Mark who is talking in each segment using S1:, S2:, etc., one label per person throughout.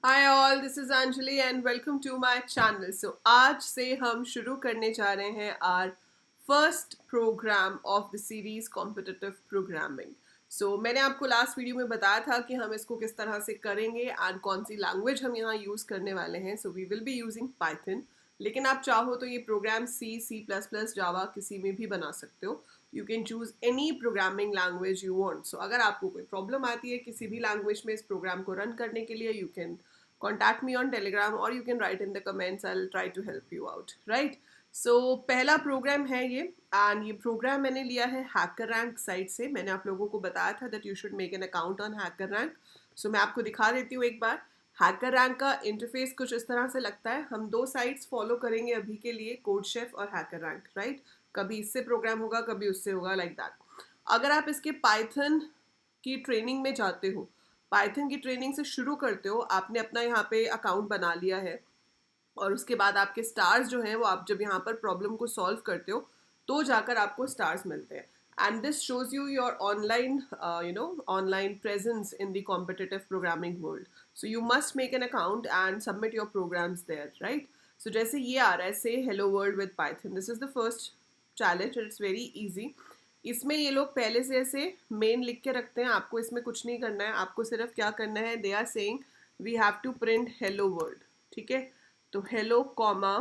S1: Hi all, this is Anjali and welcome to my channel. So आज से हम शुरू करने जा रहे हैं our first program of the series competitive programming. So मैंने आपको लास्ट वीडियो में बताया था कि हम इसको किस तरह से करेंगे एंड कौन सी लैंग्वेज हम यहाँ यूज़ करने वाले हैं। So we will be using Python, लेकिन आप चाहो तो ये प्रोग्राम C++, जावा किसी में भी बना सकते हो। You can choose any programming language you want. So अगर आपको कोई प्रॉब्लम आती है किसी भी लैंग्वेज में इस प्रोग्राम को रन करने के लिए, you can contact me on Telegram or you can write in the comments. I'll try to help you out, right? So पहला प्रोग्राम है ये, एंड ये प्रोग्राम मैंने लिया है हैकर रैंक साइट से। मैंने आप लोगों को बताया था that you should make an account on HackerRank. So मैं आपको दिखा देती हूँ एक बार। हैकर रैंक का इंटरफेस कुछ इस तरह से लगता है। हम दो साइट्स फॉलो करेंगे अभी के लिए, कोड शेफ और हैकर रैंक, राइट? कभी इससे प्रोग्राम होगा, कभी उससे होगा, लाइक दैट। अगर आप इसके पाइथन की ट्रेनिंग में जाते हो, पाइथन की ट्रेनिंग से शुरू करते हो, आपने अपना यहाँ पे अकाउंट बना लिया है और उसके बाद आपके स्टार्स जो हैं वो आप जब यहाँ पर प्रॉब्लम को सॉल्व करते हो तो जाकर आपको स्टार्स मिलते हैं। And this shows you your online online presence in the competitive programming world. So you must make an account and submit your programs there, right? So जैसे ये आ रहा है, say hello world with Python, this is the first challenge, it's very easy. इसमें ये लोग पहले से ऐसे मेन लिख के रखते हैं, आपको इसमें कुछ नहीं करना है। आपको सिर्फ क्या करना है, they are saying we have to print hello world, ठीक है? तो hello comma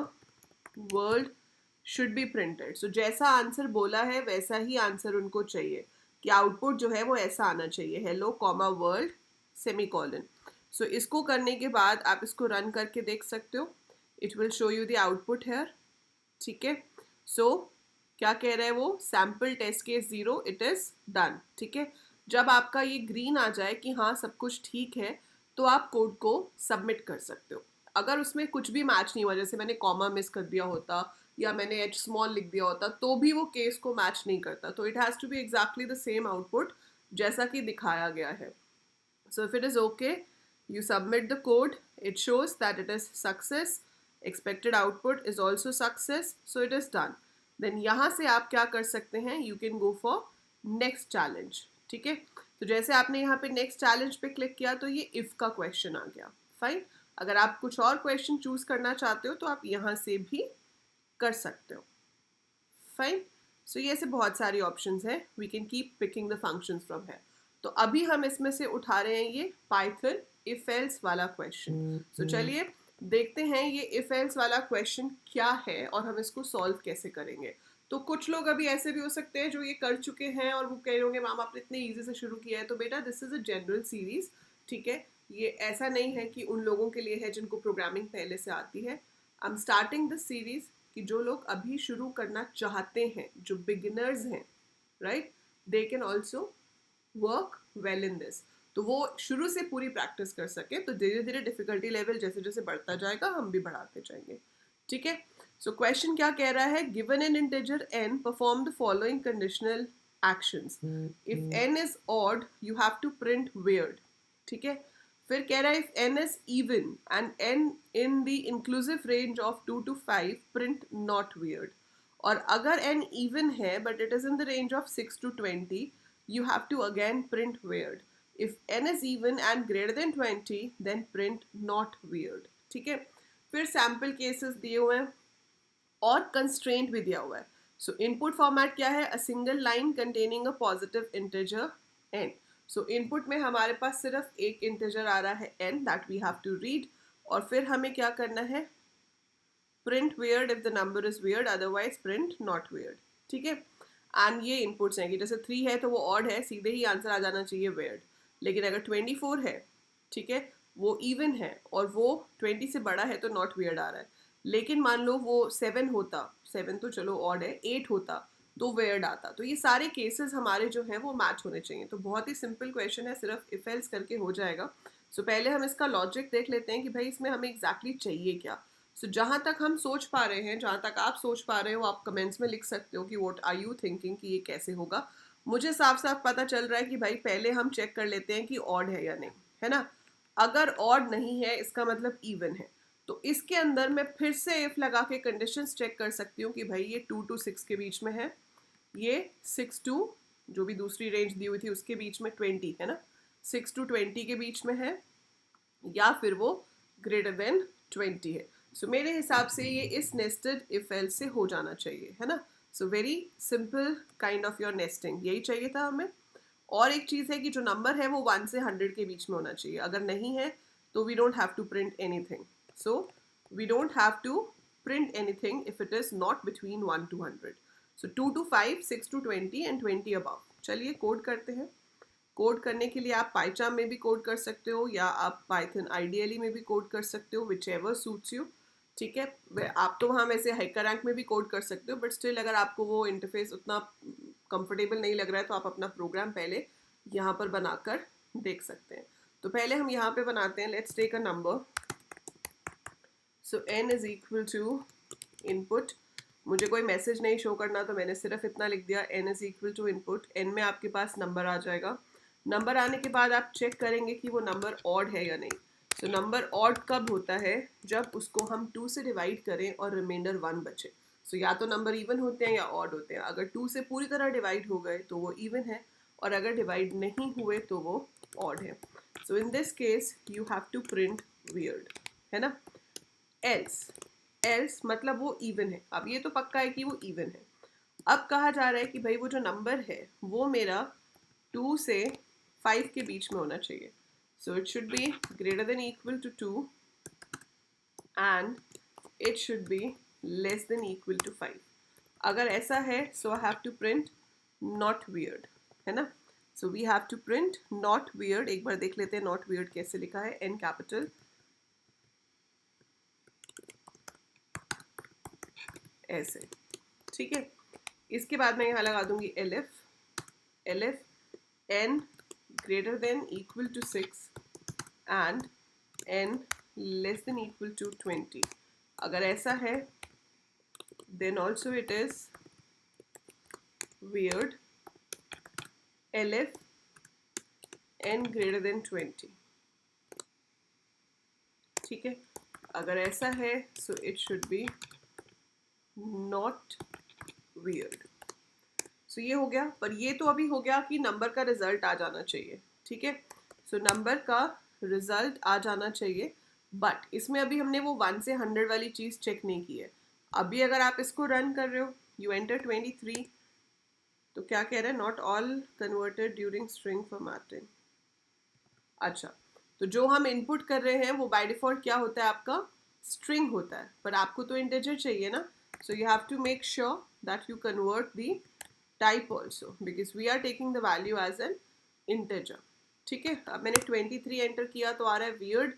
S1: world should be printed. So जैसा आंसर बोला है वैसा ही आंसर उनको चाहिए कि आउटपुट जो है वो ऐसा आना चाहिए, hello comma world semicolon. So इसको करने के बाद आप इसको रन करके देख सकते हो, it will show you the output here, ठीक है? सो क्या कह रहा है वो, sample test case 0, it is done, ठीक है? जब आपका ये ग्रीन आ जाए कि हाँ सब कुछ ठीक है, तो आप कोड को सबमिट कर सकते हो। अगर उसमें कुछ भी मैच नहीं हुआ, जैसे मैंने कॉमा मिस कर दिया होता या मैंने एच स्मॉल लिख दिया होता, तो भी वो केस को मैच नहीं करता। तो it has to be exactly the same output जैसा कि दिखाया गया है। So if it is okay, you submit the code, it shows that it is success, expected output is also success, so it is done. Then यहाँ से आप क्या कर सकते हैं, you can go for next challenge, ठीक है? तो जैसे आपने यहाँ पे next challenge पे क्लिक किया तो ये if का क्वेश्चन आ गया, फाइन। अगर आप कुछ और क्वेश्चन चूज करना चाहते हो तो आप यहाँ से भी कर सकते हो, फाइन। सो ये ऐसे बहुत सारी ऑप्शंस हैं, we can keep picking the functions from है। तो अभी हम इसमें से उठा रहे हैं ये पाइथन इफ एल्स वाला क्वेश्चन। सो चलिए देखते हैं ये इफ एल्स वाला क्वेश्चन क्या है और हम इसको सॉल्व कैसे करेंगे। तो कुछ लोग अभी ऐसे भी हो सकते हैं जो ये कर चुके हैं और वो कह रहे होंगे मैम आपने इतने ईजी से शुरू किया है। तो बेटा this is a general series, ठीक है? ये ऐसा नहीं है कि उन लोगों के लिए है जिनको प्रोग्रामिंग पहले से आती है। I am starting this series कि जो लोग अभी शुरू करना चाहते हैं, जो बिगिनर्स हैं, right, they can also work well in this. तो वो शुरू से पूरी प्रैक्टिस कर सके, तो धीरे धीरे डिफिकल्टी लेवल जैसे जैसे बढ़ता जाएगा हम भी बढ़ाते जाएंगे, ठीक है? सो क्वेश्चन क्या कह रहा है, given an integer n perform the following conditional actions. If n is odd you have to print weird, ठीक है? फिर कह रहा है if n is even and n in the inclusive range of 2 to 5 print not weird। और अगर n even है but it is in the range of 6 to 20 you have to again print weird. If n is even and greater than 20 then print not weird, ठीक है? फिर sample cases दिए हुए हैं और कंस्ट्रेंट भी दिया हुआ है। सो इनपुट फॉर्मेट क्या है, a single line containing a positive integer n। So input में हमारे पास सिर्फ एक इंटीजर आ रहा है n that we have to read, और फिर हमें क्या करना है, print weird if the number is weird, otherwise print not weird, ठीक है? एंड ये इनपुट्स हैं कि जैसे 3 है तो वो ऑड है, सीधे ही आंसर आ जाना चाहिए weird। लेकिन अगर 24 है, ठीक है, वो इवन है और वो 20 से बड़ा है तो नॉट weird आ रहा है। लेकिन मान लो वो 7 होता, 7 तो चलो ऑड है, 8 होता तो weird आता। तो ये सारे केसेस हमारे जो हैं वो मैच होने चाहिए। तो बहुत ही सिंपल क्वेश्चन है, सिर्फ इफ एल्स करके हो जाएगा। सो पहले हम इसका लॉजिक देख लेते हैं कि भाई इसमें हमें एग्जैक्टली चाहिए क्या। सो जहाँ तक हम सोच पा रहे हैं, जहाँ तक आप सोच पा रहे हो, आप कमेंट्स में लिख सकते हो कि व्हाट आर यू थिंकिंग कि ये कैसे होगा। मुझे साफ साफ पता चल रहा है कि भाई पहले हम चेक कर लेते हैं कि ऑड है या नहीं, है ना? अगर ऑड नहीं है इसका मतलब इवन है। तो इसके अंदर मैं फिर से इफ लगा के कंडीशंस चेक कर सकती हूँ कि भाई ये 2 to 6 के बीच में है, ये 6 to जो भी दूसरी रेंज दी हुई थी उसके बीच में 20 है ना, 6 to 20 के बीच में है, या फिर वो ग्रेटर देन 20 है। सो मेरे हिसाब से ये इस नेस्टेड इफ एल्स से हो जाना चाहिए, है ना। So very simple kind of your nesting, यही चाहिए था हमें। और एक चीज़ है कि जो नंबर है वो 1 से 100 के बीच में होना चाहिए, अगर नहीं है तो we don't have to print anything. So we don't have to print anything if it is not between 1 to 100। सो 2 to 5, 6 to 20 एंड 20 अबव। चलिए कोड करते हैं। कोड करने के लिए आप पाइचार्म में भी कोड कर सकते हो या आप पाइथन आइडियली में भी कोड कर सकते हो, विच एवर सूट्स यू। ठीक है, आप तो वहाँ वैसे हाइकर रैंक में भी कोड कर सकते हो, बट स्टिल अगर आपको वो इंटरफेस उतना कंफर्टेबल नहीं लग रहा है तो आप अपना प्रोग्राम पहले यहाँ पर बनाकर देख सकते हैं। तो पहले हम यहाँ पे बनाते हैं, let's take a number. So n is equal to input. मुझे कोई मैसेज नहीं शो करना तो मैंने सिर्फ इतना लिख दिया, n is equal to input. n में आपके पास नंबर आ जाएगा। नंबर आने के बाद आप चेक करेंगे कि वो नंबर ऑड है या नहीं। सो नंबर ऑड कब होता है, जब उसको हम 2 से डिवाइड करें और रिमाइंडर 1 बचे। सो या तो नंबर इवन होते हैं या ऑड होते हैं। अगर 2 से पूरी तरह डिवाइड हो गए तो वो इवन है, और अगर डिवाइड नहीं हुए तो वो ऑड है। So in this case you have to print weird, है ना। एल्स, एल्स मतलब वो इवन है। अब ये तो पक्का है कि वो इवन है। अब कहा जा रहा है कि भाई वो जो नंबर है वो मेरा 2 से 5 के बीच में होना चाहिए। So it should be greater than equal to 2 and it should be less than equal to 5। अगर ऐसा है so I have to print not weird, है ना। So we have to print not weird. एक बार देख लेते हैं नॉट वियर्ड कैसे लिखा है, एन कैपिटल ऐसे, ठीक है। इसके बाद मैं यहाँ लगा दूंगी elif, elif n greater than equal to 6 and n less than equal to 20। अगर ऐसा है then also it is weird, elif n greater than 20। ठीक है, अगर ऐसा है so it should be not weird। सो ये हो गया, पर ये तो अभी हो गया कि नंबर का रिजल्ट आ जाना चाहिए। ठीक है, सो नंबर का रिजल्ट आ जाना चाहिए, बट इसमें अभी हमने वो 1 से 100 वाली चीज़ चेक नहीं की है। अभी अगर आप इसको रन कर रहे हो, यू एंटर 23, तो क्या कह रहे हैं, not all converted during string formatting. अच्छा, तो जो हम इनपुट कर रहे हैं वो बाय डिफॉल्ट क्या होता है, आपका स्ट्रिंग होता है, पर आपको तो इंटीजर चाहिए ना। So you have to make sure that you convert the type also because we are taking the value as an integer। ठीक है, अब मैंने 23 एंटर किया तो आ रहा है weird।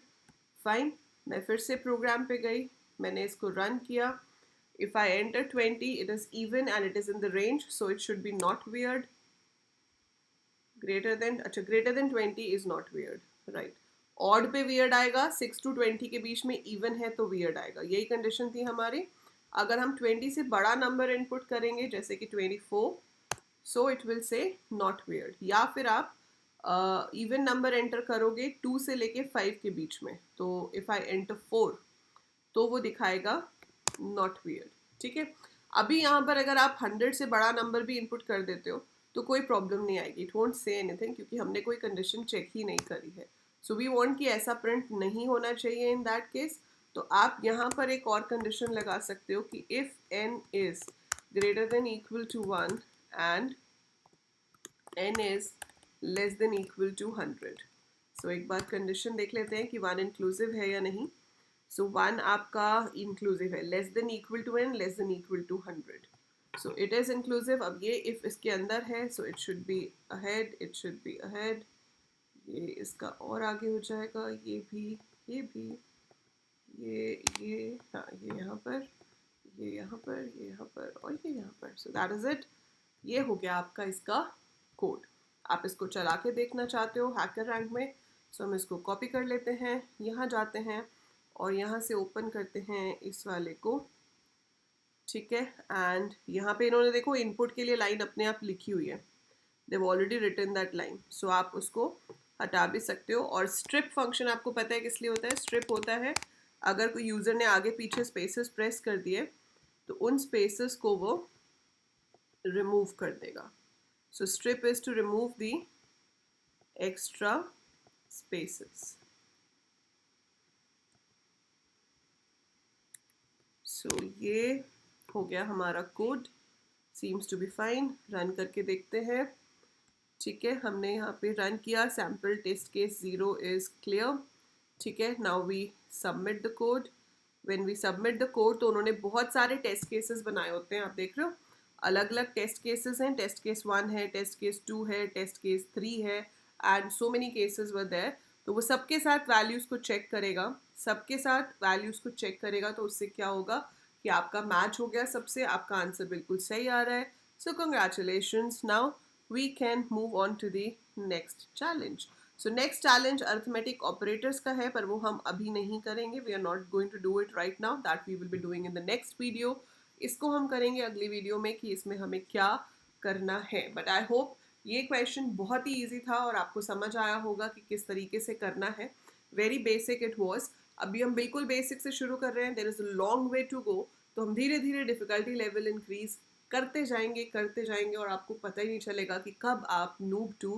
S1: फाइन, मैं फिर से प्रोग्राम पे गई, मैंने इसको रन किया। If I enter 20 it is even and it is in the range, so it should be not weird। greater than, अच्छा greater than 20 is not weird, right। Odd पे weird आएगा, 6 to 20 के बीच में even है तो weird आएगा, यही condition थी हमारी। अगर हम 20 से बड़ा नंबर इनपुट करेंगे जैसे कि 24, so it will say not weird. या फिर आप इवन नंबर एंटर करोगे 2 से लेके 5 के बीच में, तो इफ आई एंटर 4 तो वो दिखाएगा नॉट वियर्ड। ठीक है, अभी यहाँ पर अगर आप 100 से बड़ा नंबर भी इनपुट कर देते हो तो कोई प्रॉब्लम नहीं आएगी, डोंट से एनीथिंग, क्योंकि हमने कोई कंडीशन चेक ही नहीं करी है। सो वी वांट कि ऐसा प्रिंट नहीं होना चाहिए इन दैट केस। तो आप यहाँ पर एक और कंडीशन लगा सकते हो कि if n is greater than equal to 1 and n is less than equal to 100। सो एक बार कंडीशन देख लेते हैं कि 1 इंक्लूसिव है या नहीं। सो 1 आपका इंक्लूसिव है, less than equal to n, less than equal to 100। So it is inclusive. अब ये इफ इसके अंदर है so it should be ahead, it should be ahead. ये इसका और आगे हो जाएगा, ये भी, ये भी, ये हाँ, ये यहाँ पर, ये यहाँ पर, ये यहाँ पर और ये यहाँ पर। सो दैट इज़ इट। ये हो गया आपका इसका कोड। आप इसको चला के देखना चाहते हो हैकर रैंक में, सो हम इसको कॉपी कर लेते हैं, यहाँ जाते हैं और यहाँ से ओपन करते हैं इस वाले को। ठीक है, एंड यहाँ पे इन्होंने देखो इनपुट के लिए लाइन अपने आप लिखी हुई है, देव ऑलरेडी रिटन दैट लाइन। सो आप उसको हटा भी सकते हो। और स्ट्रिप फंक्शन आपको पता है किस लिए होता है। स्ट्रिप होता है अगर कोई यूज़र ने आगे पीछे स्पेसेस प्रेस कर दिए तो उन स्पेसेस को वो रिमूव कर देगा। So strip is to remove the extra spaces. So ये हो गया हमारा code, seems to be fine. Run करके देखते हैं। ठीक है, हमने यहाँ पे रन किया, sample test case 0 is clear. ठीक है, now we submit the code. When we submit the code, तो उन्होंने बहुत सारे टेस्ट केसेस बनाए होते हैं, आप देख रहे हो अलग अलग टेस्ट केसेस हैं। टेस्ट केस 1 है, टेस्ट केस 2 है, टेस्ट केस 3 है, and so many cases were there. तो वो सबके साथ वैल्यूज़ को चेक करेगा, सबके साथ वैल्यूज़ को चेक करेगा, तो उससे क्या होगा कि आपका मैच हो गया सबसे, आपका आंसर बिल्कुल सही आ रहा है। So congratulations, now we can move on to the next challenge. So next challenge arithmetic operators का है, पर वो हम अभी नहीं करेंगे। We are not going to do it right now, that we will be doing in the next video. इसको हम करेंगे अगली वीडियो में कि इसमें हमें क्या करना है। बट आई होप ये क्वेश्चन बहुत ही ईजी था और आपको समझ आया होगा कि किस तरीके से करना है। Very basic it was. अभी हम बिल्कुल बेसिक से शुरू कर रहे हैं, there is a long way to go. तो हम धीरे धीरे डिफ़िकल्टी लेवल इंक्रीज करते जाएंगे और आपको पता ही नहीं चलेगा कि कब आप नूब टू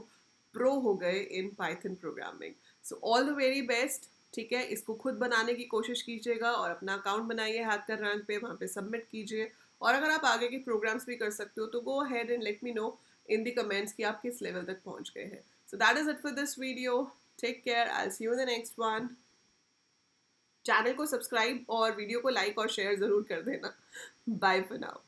S1: प्रो हो गए in Python programming. So all the very best. ठीक है, इसको खुद बनाने की कोशिश कीजिएगा और अपना अकाउंट बनाइए हैकर रैंक पे, वहाँ पे सबमिट कीजिए। और अगर आप आगे के प्रोग्राम्स भी कर सकते हो तो go ahead and let me know in the comments कि आप किस लेवल तक पहुँच गए हैं। So that is it for this video. Take care, I will see you in the next one. Channel को सब्सक्राइब और वीडियो को लाइक और शेयर ज़रूर कर देना। Bye for now.